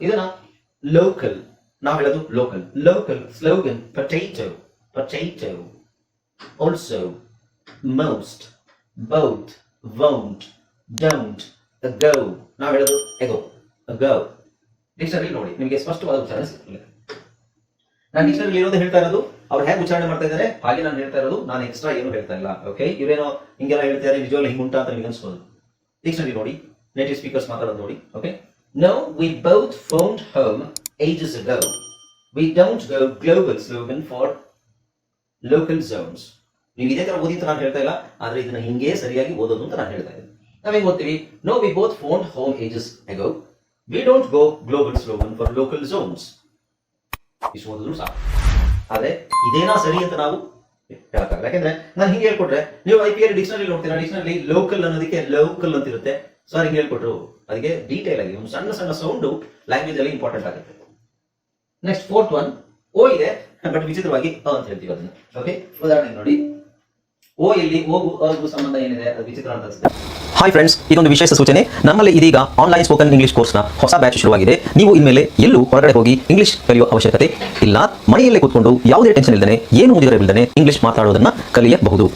ಇದನ್ನ ಲೋಕಲ್, ನಾವು ಹೇಳೋದು local. Local slogan potato, potato. Also, most, both, won't, don't, go. ನಾವು ಹೇಳೋದು ಎಗೋ, ಗೋ. ಡಿಕ್ಷನರಿ ನೋಡಿ, ನಿಮಗೆ ಸ್ಪಷ್ಟವಾದ ಉಚ್ಚಾರಣೆ ಸಿಗ್ತದೆ. ನಾನು ಡಿಕ್ಷನರಿ ಇರೋದು ಹೇಳ್ತಾ ಇರೋದು, ಅವ್ರು ಹೇಗೆ ಉಚ್ಚಾರಣೆ ಮಾಡ್ತಾ ಇದ್ದಾರೆ ಹಾಗೆ ನಾನು ಹೇಳ್ತಾ ಇರೋದು, ನಾನು ಎಕ್ಸ್ಟ್ರಾ ಏನು ಹೇಳ್ತಾ ಇಲ್ಲ. ಓಕೆ, ಇವೇನೋ ಹಿಂಗೆಲ್ಲ ಹೇಳ್ತಾರೆ, ನಿಜವಾಗ್ಲೂ ಹಿಂಗೆ ಉಂಟಾ ಅಂತ ನಿಮಗೆ ಅನ್ಸ್ಬೋದು. ಡಿಕ್ಷನರಿ ನೋಡಿ, ನೇಟಿವ್ ಸ್ಪೀಕರ್ಸ್ ಮಾತಾಡೋದು ನೋಡಿ. Okay, no we both phoned home ages ago. We don't go global slogan for local zones. ನೀವು ಇದೇ ತರ ಓದಿ ಅಂತ ನಾನು ಹೇಳ್ತಾ ಇಲ್ಲ, ಆದ್ರೆ ಇದನ್ನ ಹಿಂಗೆ ಸರಿಯಾಗಿ ಓದೋದು ಅಂತ ನಾನು ಹೇಳ್ತಾ ಇದ್ದೀನಿ. ನಾವೇನ್ ಓದ್ತೀವಿ? No we both phoned home ages ago. We don't go global slogan for local zones. ಇಷ್ಟು ಓದಿದ್ರು ಸಾಕು. ಆದ್ರೆ ಇದೇನಾ ಸರಿ ಅಂತ ನಾವು ಹೇಳಕ್ಕಾಗಲ್ಲ. ಯಾಕಂದ್ರೆ ನಾನು ಹಿಂಗೆ ಹೇಳ್ಕೊಟ್ರೆ ನೀವು IPL ಡಿಕ್ಷನರಿ ನೋಡ್ತೀರಾ, ಡಿಕ್ಷನರಿ ಲೋಕಲ್ ಅನ್ನೋದಕ್ಕೆ ಲೋಕಲ್ ಅಂತ ಇರುತ್ತೆ. ಸೊ ಹಿಂಗೆ ಹೇಳ್ಕೊಟ್ರು, ಅದಕ್ಕೆ ಡೀಟೇಲ್ ಆಗಿ ಒಂದು ಸಣ್ಣ ಸಣ್ಣ ಸೌಂಡ್ ಲ್ಯಾಂಗ್ವೇಜ್ ಅಲ್ಲಿ ಇಂಪಾರ್ಟೆಂಟ್ ಆಗುತ್ತೆ. ನೆಕ್ಸ್ಟ್ ಫೋರ್ತ್ ಒನ್, ಓ ಇದೆ ಬಟ್ ವಿಚಿತ್ರವಾಗಿ ಅ ಅಂತ ಹೇಳ್ತೀವಿ ಅದನ್ನ. ಓಕೆ, ಉದಾಹರಣೆ ನೋಡಿ, ಓ ಇಲ್ಲಿ ಓಗು ಅಗು ಸಂಬಂಧ ಏನಿದೆ ಅದು ವಿಚಿತ್ರ ಅಂತ ಅನ್ಸುತ್ತೆ. ಹಾಯ್ ಫ್ರೆಂಡ್ಸ್, ಇದೊಂದು ವಿಶೇಷ ಸೂಚನೆ. ನಮ್ಮಲ್ಲಿ ಇದೀಗ ಆನ್ಲೈನ್ ಸ್ಪೋಕನ್ ಇಂಗ್ಲಿಷ್ ಕೋರ್ಸ್ನ ಹೊಸ ಬ್ಯಾಚ್ ಶುರುವಾಗಿದೆ. ನೀವು ಇನ್ಮೇಲೆ ಎಲ್ಲೂ ಹೊರಗಡೆ ಹೋಗಿ ಇಂಗ್ಲಿಷ್ ಕಲಿಯುವ ಅವಶ್ಯಕತೆ ಇಲ್ಲ. ಮನೆಯಲ್ಲೇ ಕೂತ್ಕೊಂಡು ಯಾವುದೇ ಟೆನ್ಷನ್ ಇಲ್ಲದೆ, ಏನು ಮುಗಿದರೆ ಬಿಲ್ಲದೆ ಇಂಗ್ಲಿಷ್ ಮಾತಾಡೋದನ್ನ ಕಲಿಯಬಹುದು.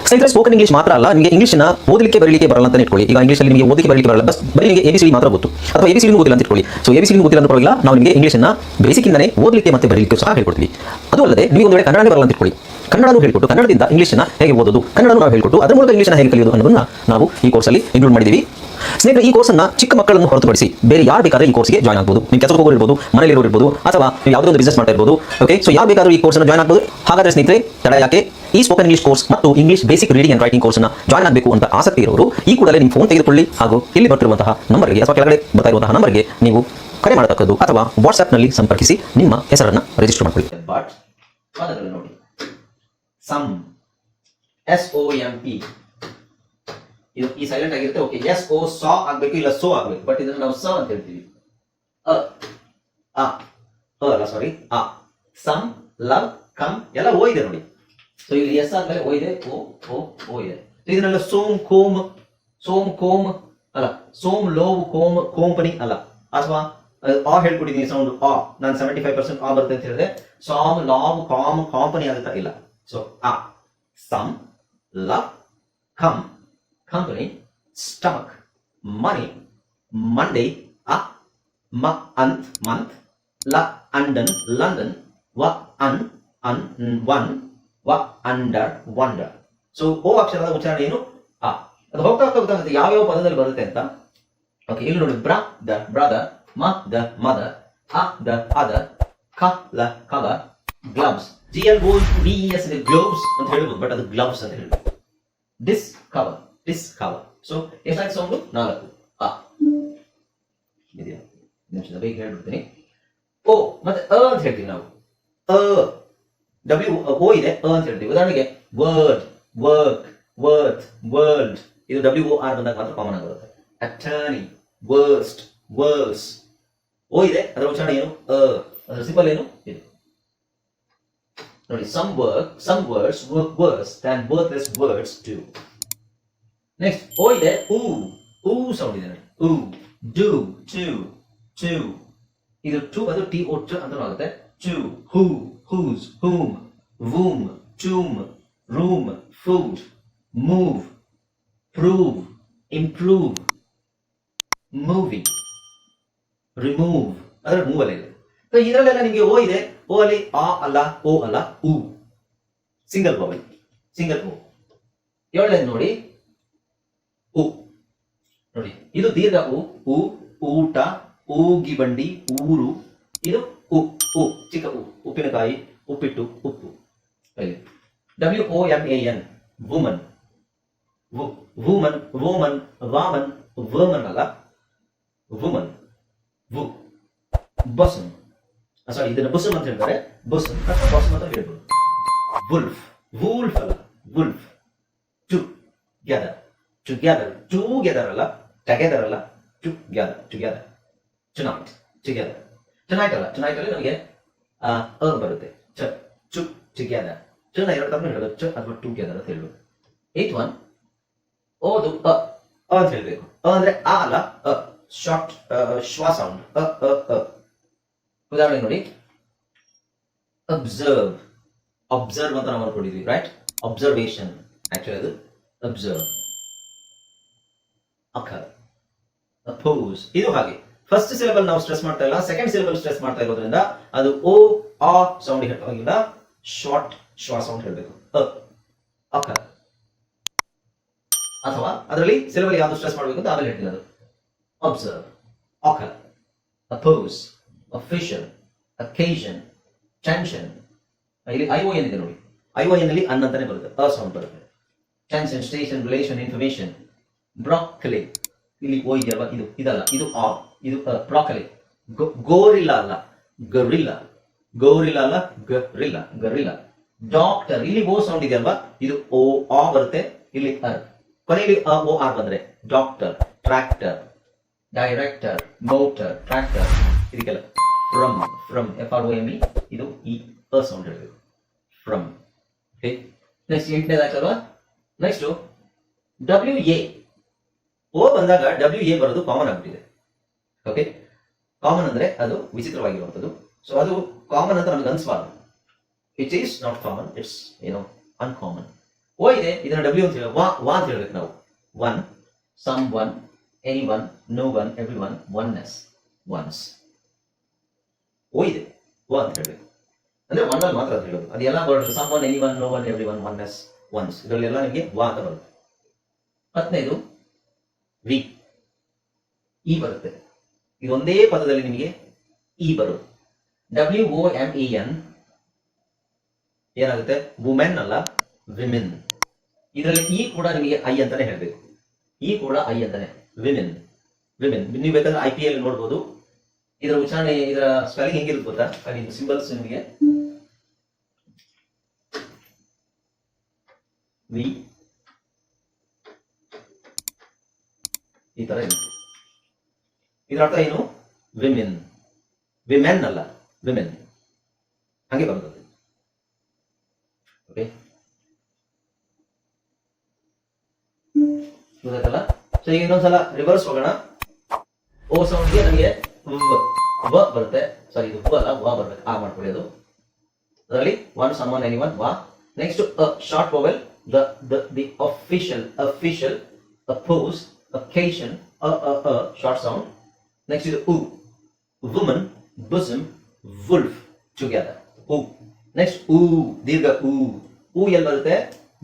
ಸ್ನೇಹಿತರೆ, ಸ್ಪೋಕನ್ ಇಂಗ್ಲಿಷ್ ಮಾತ್ರ ಅಲ್ಲ, ನಿಮಗೆ ಇಂಗ್ಲಿಷ್ನ ಓದಲಿಕ್ಕೆ ಬರಲಿಕ್ಕೆ ಬರಲ್ಲ ಅಂತ ಇಟ್ಕೊಳ್ಳಿ. ಈಗ ಇಂಗ್ಲಿಷಲ್ಲಿ ನಿಮಗೆ ಓದಲಿಕ್ಕೆ ಬರಲಿಕ್ಕೆ ಬರಲ್ಲ, ಬರೀ ನಿಮಗೆ ABCD ಮಾತ್ರ ಗೊತ್ತು, ಅಥವಾ ABCD ಗೊತ್ತಿಲ್ಲ ಅಂತ ಇಟ್ಕೊಳ್ಳಿ. ಸೊ ABCD ಗೊತ್ತಿಲ್ಲ ಅಂತ ಪರವಾಗಿಲ್ಲ, ನಾವು ನಿಮಗೆ ಇಂಗ್ಲಿಷ್ನ ಬೇಸಿಕ್ಕಿಂದನೇ ಓದಲಿಕ್ಕೆ ಮತ್ತೆ ಬರಲಿಕ್ಕೆ ಸಹ ಹೇಳ್ಕೊಡ್ತೀವಿ. ಅದು ಅಲ್ಲದೆ ನೀವು ಒಂದು ವೇಳೆ ಕನ್ನಡನೇ ಬರಲ್ಲ ಅಂತ ಇಟ್ಕೊಳ್ಳಿ, ಕನ್ನಡನೂ ಹೇಳ್ಕೊಟ್ಟು ಕನ್ನಡದಿಂದ ಇಂಗ್ಲಿಷ್ನ ಹೇಗೆ ಓದೋದು, ಕನ್ನಡನೂ ನಾವು ಹೇಳ್ಕೊಟ್ಟು ಅದರ ಮೂಲಕ ಇಂಗ್ಲಿಷ್ನ ಹೇಗೆ ಕಲಿಯೋದು ಅನ್ನೋದನ್ನ ನಾವು ಈ ಕೋರ್ಸಲ್ಲಿ ಇನ್ಕ್ಲೂಡ್ ಮಾಡಿದ್ದೀವಿ. ಸ್ನೇಹಿತರೆ, ಈ ಕೋರ್ಸನ್ನು ಚಿಕ್ಕ ಮಕ್ಕಳನ್ನು ಹೊರತುಪಡಿಸಿ ಬೇರೆ ಯಾರು ಬೇಕಾದ್ರೆ ಈ ಕೋರ್ಸ್ಗೆ ಜಾಯ್ನ್ ಆಗ್ಬೋದು. ನೀವು ಕೆಲಸಕ್ಕೆ ಹೋಗೋರು ಇರ್ಬೋದು, ಮನೇಲಿ ಇರೋರು ಇರ್ಬೋದು, ಅಥವಾ ನೀವು ಯಾವುದೋ ಒಂದು ಬಿಸ್ನೆಸ್ ಮಾಡ್ತಾ ಇರ್ಬೋದು. ಓಕೆ, ಸೊ ಯಾರು ಬೇಕಾದ್ರೂ ಈ ಕೋರ್ಸ್ನ ಜಾಯ್ನ್ ಆಗ್ಬೋದು. ಹಾಗಾದ್ರೆ ಸ್ನೇಹಿತರೆ, ತಡ ಯಾಕೆ? ಈ ಸ್ಪೋಕನ್ ಇಂಗ್ಲಿಷ್ ಕೋರ್ಸ್ ಮತ್ತು English basic reading and writing ಕೋರ್ಸ್ನ ಜಾಯ್ನ್ ಆಗಬೇಕು ಅಂತ ಆಸಕ್ತಿ ಇರೋರು ಈ ಕೂಡಲೇ ನಿಮ್ಮ ಫೋನ್ ತೆಗೆದುಕೊಳ್ಳಿ, ಹಾಗೂ ಇಲ್ಲಿ ಬರ್ತಿರುವಂತಹ ನಂಬರ್ಗೆ ಅಥವಾ ಕೆಳಗಡೆ ಬರ್ತಾ ಇರುವಂತಹ ನಂಬರ್ಗೆ ನೀವು ಕರೆ ಮಾಡತಕ್ಕದ್ದು, ಅಥವಾ ವಾಟ್ಸ್ಆ್ಯಪ್ನಲ್ಲಿ ಸಂಪರ್ಕಿಸಿ ನಿಮ್ಮ ಹೆಸರನ್ನು ರಿಜಿಸ್ಟರ್ ಮಾಡಿಕೊಳ್ಳಿ. ಬಟ್ ಪದಗಳು ನೋಡಿ, ಸಮ್, SOMP, ಇದು ಈ ಸೈಲೆಂಟ್ ಆಗಿರುತ್ತೆ. ಓಕೆ, SO ಸಾ ಆಗ್ಬೇಕು, ಇಲ್ಲ ಸೋ ಆಗ್ಬೇಕು, ಬಟ್ ಇದನ್ನ ನಾವು ಸ ಅಂತ ಹೇಳ್ತೀವಿ. ಅಲ್ಲ ಸಾರಿ, ಸಮ್, ಲವ್, ಕಮ್ ಎಲ್ಲ ಓ ಇದೆ ನೋಡಿ. ಸೊ ಇಲ್ಲಿ ಎಸ್ ಆದ್ಮೇಲೆ ಓ ಇದೆ, ಓ ಇದೆ. ಇದನ್ನೆಲ್ಲ ಸೋಮ್ ಕೋಮ್ ಅಲ್ಲ, ಸೋಮ್ ಲೋವ್ ಕೋಮ್ ಕೋಂಪನಿ ಅಲ್ಲ, ಅಥವಾ ಆ ಹೇಳ್ಕೊಟ್ಟಿದ್ದೀನಿ ಸೌಂಡ್ ಆ, ನಾನು 75% ಆ ಬರುತ್ತೆ ಅಂತ ಹೇಳಿದ್ರೆ ಸಾಮ್ ಲಾವ್ ಕಾಮ್ ಕಾಂಪನಿ ಆಗುತ್ತಾ? ಇಲ್ಲ. So some, love, come, company, stomach, money, Monday, month, la, London, wa, one, wa, under, wonder. So O ಅಕ್ಷರದ ಉಚ್ಚಾರಣೆ ಏನು? ಅದು ಹೋಗ್ತಾ ಗೊತ್ತಾಗುತ್ತೆ ಯಾವ್ಯಾವ ಪದದಲ್ಲಿ ಬರುತ್ತೆ ಅಂತ. ಓಕೆ, ಇಲ್ಲಿ ನೋಡಿ, brother, the mother, the other, ಲ ಕಲರ್, ಗ್ಲವ್ಸ್, GLOVES ಇದೆ, ಗ್ಲೋವ್ಸ್ ಅಂತ ಹೇಳ್ಬೋದು, ಬಟ್ ಅದು ಗ್ಲವ್ಸ್ ಅಂತ ಹೇಳ್ಬೋದು. Discover, so ಎಷ್ಟಾಗಿ sound? 4 ಇದೆಯಾ? ನಿಮಿಷದ ಬೇಗ ಹೇಳ್ಬಿಡ್ತೀನಿ. ಓ ಮತ್ತೆ ಅಂತ ಹೇಳ್ತೀವಿ ನಾವು. ಓ ಇದೆ, ಅಂತ ಹೇಳ್ತೀವಿ. ಉದಾಹರಣೆಗೆ ವರ್ಡ್, ವರ್ಕ್, ವರ್ತ್, ವರ್ಲ್ಡ್, ಇದು WOR ಬಂದಾಗ ಮಾತ್ರ ಕಾಮನ್ ಆಗಿರುತ್ತೆ. Attorney, worst, verse. ಓ ಇದೆ, ಅದರ ಉಚ್ಚಾರಣೆ ಏನು? ಅದರ ಸಿಂಪಲ್ ಏನು? ಇದು ನೋಡಿ, some words work worse than worthless words do. Next O ಇದೆ, ಊ ಸೌಂಡ್ ಇದೆ ನೋಡಿ. ಡು, ಟು, ಇದು ಟು ಅದು TO ಅಂತ ಆಗುತ್ತೆ. To, who, whose, whom, womb, tomb, room, food, move, prove, improve, movie, remove, ಅದರ ಮೂವ್ ಅಲ್ಲ ಇದೆ. ಇದರಲ್ಲೆಲ್ಲ ನಿಮಗೆ ಓ ಇದೆ. ಓ ಅಲ್ಲಿ ಆ ಅಲ್ಲ, ಓ ಅಲ್ಲ, ಊ, ಸಿಂಗಲ್ ವವೆಲ್, ಸಿಂಗಲ್ ಓ. ಏಳನೇದು ನೋಡಿ, ಉ ನೋಡಿ, ಇದು ದೀರ್ಘ ಉ, ಊಟ, ಊಗಿ ಬಂಡಿ, ಊರು. ಇದು ಉ ಚಿಕ್ಕ ಉಪ್ಪಿನಕಾಯಿ, ಉಪ್ಪಿಟ್ಟು, ಉಪ್ಪು. WOMAN, ವುಮನ್, ವೋಮನ್, ವಾಮನ್, ವರ್ಮನ್ ಅಲ್ಲ, ವುಮನ್, ಬಸನ್, ಸಾರಿ ಇದನ್ನ ಬಸನ್ ಅಂತ ಹೇಳ್ತಾರೆ. ಬಸನ್ ಅಥವಾ ಬಸನ್ ಅಂತ ಹೇಳ್ಬೋದು. ವೂಲ್ಫ್ ಅಲ್ಲ, ವುಲ್ಫ್. ಟುಗೆದರ್ ಅಲ್ಲ, ಟುಗೆದರ್ ಅಲ್ಲ, ಟುಗೆದರ್. ಟುನೈಟ್ ಅಲ್ಲ, ಟುನೈಟ್ ಅಲ್ಲಿ ನಮಗೆ ಬರುತ್ತೆ. ಟುಗೆದರ್, ಟುನ ಎರಡು ತಮ್ಮ ಹೇಳೋದು, ಅಥವಾ ಟುಗೆದರ್ ಅಂತ ಹೇಳ್ಬೋದು. 8th one, ಓದು ಅಂತ ಹೇಳ್ಬೇಕು. ಅಂದ್ರೆ ಆ ಅಲ್ಲ, ಶಾರ್ಟ್ ಶ್ವಾ ಸೌಂಡ್ ಉದಾಹರಣೆ ನೋಡಿ, ಅಬ್ಸರ್ವ್. ಅಬ್ಸರ್ವ್ ಅಂತ ನಾವು ಅನ್ಕೊಂಡಿದ್ವಿ, ರೈಟ್? ಅಬ್ಸರ್ವೇಷನ್ ಆಕ್ಚುಲಿ ಅದು ಅಬ್ಸರ್ವ್. Occur, oppose. ಇದು ಹಾಗೆ ಫಸ್ಟ್ ಸಿಲೆಬಲ್ ನಾವು ಸ್ಟ್ರೆಸ್ ಮಾಡ್ತಾ ಇಲ್ಲ, ಸೆಕೆಂಡ್ ಸಿಲೆಬಲ್ ಸ್ಟ್ರೆಸ್ ಮಾಡ್ತಾ ಇರೋದ್ರಿಂದ ಅದು ಓ ಆ ಸೌಂಡ್ ಹೇಳೋದ್ರಿಂದ ಶಾರ್ಟ್ ಶ್ವಾ ಸೌಂಡ್ ಹೇಳಬೇಕು. ಅಕರ್. ಅಥವಾ ಅದರಲ್ಲಿ ಸಿಲೆಬಲ್ ಯಾವುದು ಸ್ಟ್ರೆಸ್ ಮಾಡಬೇಕು ಅಂತ ಆಮೇಲೆ ಹೇಳ್ತೀನಿ. ಅದು observe, occur, oppose, official, occasion, tension. ಇಲ್ಲಿ ಐಒ ಏನಿದೆ ನೋಡಿ, ಐಒ ನಲ್ಲಿ ಅನ್ ಅಂತಾನೆ ಬರುತ್ತೆ, ಅ ಸೌಂಡ್ ಬರುತ್ತೆ. Tension, station, relation, information. Broccoli, ಇಲ್ಲಿ ಓ ಇದೆಯಲ್ವಾ, ಇದು ಇದಲ್ಲ, ಇದು ಆ, ಇದು ಬ್ರಾಕಲಿ. ಗೋರಿಲ್ಲ ಅಲ್ಲ, ಗರಿಲ್ಲ. ಗೋರಿಲ್ಲ ಅಲ್ಲ, ಗರಿಲ್ಲ, ಗರಿಲ್ಲ. ಡಾಕ್ಟರ್, ಇಲ್ಲಿ ಓ ಸೌಂಡ್ ಇದೆಯಲ್ವಾ, ಇದು ಓ ಆ ಬರುತ್ತೆ, ಇಲ್ಲಿ ಅರ್. ಕೊನೆಯಲ್ಲಿ ಅ ಓ ಆರ್ ಬಂದ್ರೆ doctor, tractor, director, motor, tractor. ಇದಕ್ಕೆಲ್ಲ from, from, F R O M ಇ, ಇದು ಈ ಅ ಸೌಂಡ್ ಹೇಳಬೇಕು, ಫ್ರಮ್. ಓಕೆ, ನೆಕ್ಸ್ಟ್ 8ನೇದಾಯ್ತಲ್ವಾ. Next W A. ಓ ಬಂದಾಗ ಡಬ್ಲ್ಯೂ ಎ ಬರೋದು ಕಾಮನ್ ಆಗ್ಬಿಟ್ಟಿದೆ. ಓಕೆ, ಕಾಮನ್ ಅಂದ್ರೆ ಅದು ವಿಚಿತ್ರವಾಗಿರುವಂಥದ್ದು. ಸೊ ಅದು ಕಾಮನ್ ಅಂತ ನಮ್ಗೆ ಅನ್ಸ್ಬಾರ್ದು. It is not common, it's uncommon. O ಇದೆ, ಇದನ್ನ ಡಬ್ಲ್ಯೂ ಅಂತ ಹೇಳಿ ವಾ ಅಂತ ಹೇಳ್ಬೇಕು ನಾವು. One, someone, anyone, no one, everyone, oneness, once. O ಇದೆ, ಓ ಅಂತ ಹೇಳ್ಬೇಕು. ಅಂದ್ರೆ ಒನ್ ಅಲ್ಲಿ ಮಾತ್ರ ಅಂತ ಹೇಳೋದು. ಅದೆಲ್ಲ ಬರೋದು someone, anyone, no one, everyone, oneness, ones. ಇದರಲ್ಲೆಲ್ಲ ನಿಮಗೆ ವಾ ಅಂತ ಬರುತ್ತೆ. 10ನೇದು ವಿ, ಇ ಬರುತ್ತೆ. ಇದೊಂದೇ ಪದದಲ್ಲಿ ನಿಮಗೆ ಇ ಬರುತ್ತೆ. W O M E N ಏನಾಗುತ್ತೆ, ವುಮೆನ್ ಅಲ್ಲ, ವಿಮೆನ್. ಇದರಲ್ಲಿ ಇ ಕೂಡ ನಿಮಗೆ ಐ ಅಂತಾನೆ ಹೇಳ್ಬೇಕು. ಇ ಕೂಡ ಐ ಅಂತಾನೆ, ವಿಮೆನ್, ವಿಮೆನ್. ನೀವು ಬೇಕಾದ್ರೆ IPL ನೋಡ್ಬೋದು. ಇದರ ಉಚ್ಚಾರಣೆ, ಇದರ ಸ್ಪೆಲ್ಲಿಂಗ್ ಹೆಂಗಿರುತ್ತೆ ಗೊತ್ತಾ? ಅಲ್ಲಿ ಸಿಂಬಲ್ಸ್ ನಿಮಗೆ ವಿ ಈ ತರ ಇದೆ. ಇದರ ಅರ್ಥ ಏನು? ವಿಮೆನ್, ವಿಮೆನ್ ಅಲ್ಲ, ವಿಮೆನ್. ಹಾಗೆ ಬರ್ತದೆ. ಓಕೆ, ಗೊತ್ತಾಯ್ತಲ್ಲ? ಸೊ ಈಗ ಇನ್ನೊಂದ್ಸಲ ರಿವರ್ಸ್ ಹೋಗೋಣ. ಓ ಸೌಂಡ್ಗೆ ನಮಗೆ ವ ಬರುತ್ತೆ. ಸಾರಿ, ಇದು ವ ಅಲ್ಲ, ವಾ ಬರ್ಬೇಕು. ಆ ಮಾಡ್ಕೊಳ್ಳಿ. ಅದು ಅದರಲ್ಲಿ one, someone, anyone, ವಾ. Next short vowel, the official, oppose, occasion, short sound. Next is oo, woman, bosom, wolf, together. Oo. Next oo, dirgha oo. Oo ಎಲ್ಲಿ ಬರುತ್ತೆ?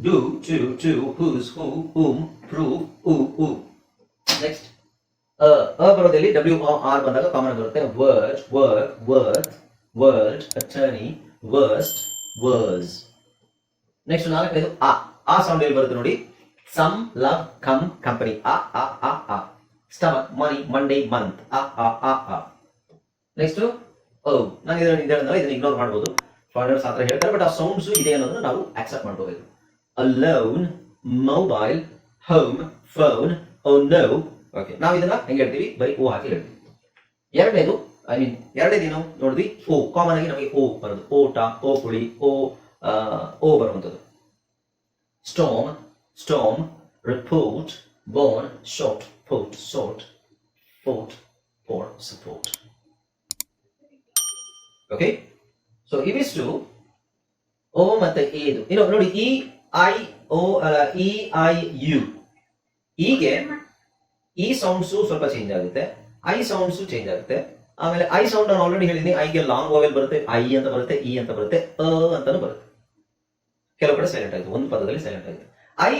Do, to, whose, who, whom, prove, oo. Next ಬರೋದಲ್ಲಿ WR ಬಂದಾಗ common ಬರುತ್ತೆ. word, work, worth, world, attorney, worst, words. Next 4ನೇದು ಆ sound ಎಲ್ಲಿ ಬರುತ್ತೆ ನೋಡಿ. Some, love, come, company. Stomach, money, Monday, month. Next, ನಾನು ಇದನ್ನ ಇಗ್ನೋರ್ ಮಾಡ್ಬೋದು. ಫಾರಿನರ್ಸ್ ಆ ಥರ ಹೇಳ್ತಾರೆ, ಬಟ್ ಆ ಸೌಂಡ್ಸು ಇದೆ ಅನ್ನೋದನ್ನ ನಾವು ಆಕ್ಸೆಪ್ಟ್ ಮಾಡ್ಕೋಬೇಕು. Alone, mobile, home, phone, oh no. Okay, ನಾವು ಇದನ್ನ ಹೆಂಗೆ ಹೇಳ್ತೀವಿ? ಬರೀ ಓ ಹಾಕಿ ಹೇಳ್ತೀವಿ. ಎರಡನೇದು ಏನು ನೋಡಿದ್ವಿ? ಓ. ಕಾಮನ್ ಆಗಿ ನಮಗೆ ಓ ಬರೋದು. ಓಟ, ಓ ಕುಳಿ, ಓ ಬರುವಂಥದ್ದು. Storm, report, born, short, port, sort, fort, or support. Okay? So ಇವಿಷ್ಟು ಓ ಮತ್ತೆ ಏದು. ಇನ್ನು ನೋಡಿ, ಇ ಐ ಓ ಅಲ್ಲ, ಇ ಐ ಯು. ಹೀಗೆ ಈ ಸೌಂಡ್ಸು ಸ್ವಲ್ಪ ಚೇಂಜ್ ಆಗುತ್ತೆ, ಐ ಸೌಂಡ್ಸು ಚೇಂಜ್ ಆಗುತ್ತೆ. ಆಮೇಲೆ ಐ ಸೌಂಡ್ ನಾನು ಆಲ್ರೆಡಿ ಹೇಳಿದ್ದೀನಿ, ಐಗೆ ಲಾಂಗ್ ವಾವೆಲ್ ಬರುತ್ತೆ, ಐ ಅಂತ ಬರುತ್ತೆ, ಇ ಅಂತ ಬರುತ್ತೆ, ಅಂತಾನು ಬರುತ್ತೆ. ಕೆಲವು ಕಡೆ ಸೈಲೆಂಟ್ ಆಗುತ್ತೆ, ಒಂದು ಪದದಲ್ಲಿ ಸೈಲೆಂಟ್ ಆಗುತ್ತೆ. ಐ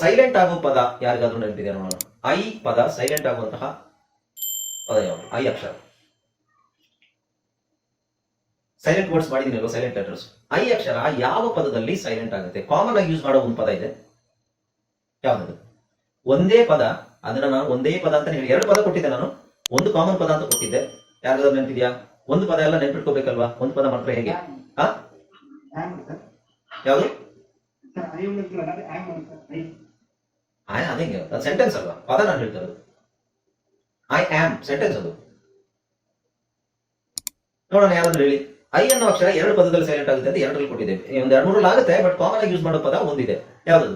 ಸೈಲೆಂಟ್ ಆಗುವ ಪದ ಯಾರಿಗಾದ್ರೂ ನೆನಪಿದೆ ನೋಡೋಣ. ಐ ಪದ ಸೈಲೆಂಟ್ ಆಗುವಂತಹ ಪದ ಯಾವುದು? I Akshara. ಸೈಲೆಂಟ್ ವರ್ಡ್ಸ್ ಮಾಡಿದೀನಿ, ಸೈಲೆಂಟ್ ಲೆಟರ್ಸ್. ಐ ಅಕ್ಷರ ಯಾವ ಪದದಲ್ಲಿ ಸೈಲೆಂಟ್ ಆಗುತ್ತೆ? ಕಾಮನ್ ಆಗಿ ಯೂಸ್ ಮಾಡೋ ಒಂದು ಪದ ಇದೆ, ಯಾವ್ದು? ಒಂದೇ ಪದ, ಅದನ್ನ ನಾನು ಒಂದೇ ಪದ ಅಂತ ಹೇಳಿ 2 ಪದ ಕೊಟ್ಟಿದ್ದೆ ನಾನು. ಒಂದು ಕಾಮನ್ ಪದ ಅಂತ ಕೊಟ್ಟಿದ್ದೆ, ಯಾರಿಗಾದ್ರೂ ನೆನಪಿದ್ಯಾ? ಒಂದು ಪದ ಎಲ್ಲ ನೆನ್ಪಿಟ್ಕೋಬೇಕಲ್ವಾ? ಒಂದು ಪದ ಮಾತ್ರ ಹೇಗೆ? ಯಾವುದು? ಅದೇಂಗೆ, ಅದು ಸೆಂಟೆನ್ಸ್ ಅಲ್ವಾ? ಪದ ನಾನು ಹೇಳ್ತಾರೆ. ಐ ಆಮ್ ಸೆಂಟೆನ್ಸ್ ಅದು. ನೋಡೋಣ, ಯಾರಾದ್ರೂ ಹೇಳಿ. ಐ ಅನ್ನೋ ಅಕ್ಷರ 2 ಪದದಲ್ಲಿ ಸೈಲೆಂಟ್ ಆಗುತ್ತೆ ಅಂತ 2ರಲ್ಲಿ ಕೊಟ್ಟಿದ್ದೇವೆ. ಒಂದು 2-3 ಆಗುತ್ತೆ, ಬಟ್ ಕಾಮನ್ ಆಗಿ ಯೂಸ್ ಮಾಡೋ ಪದ ಒಂದಿದೆ. ಯಾವ್ದು?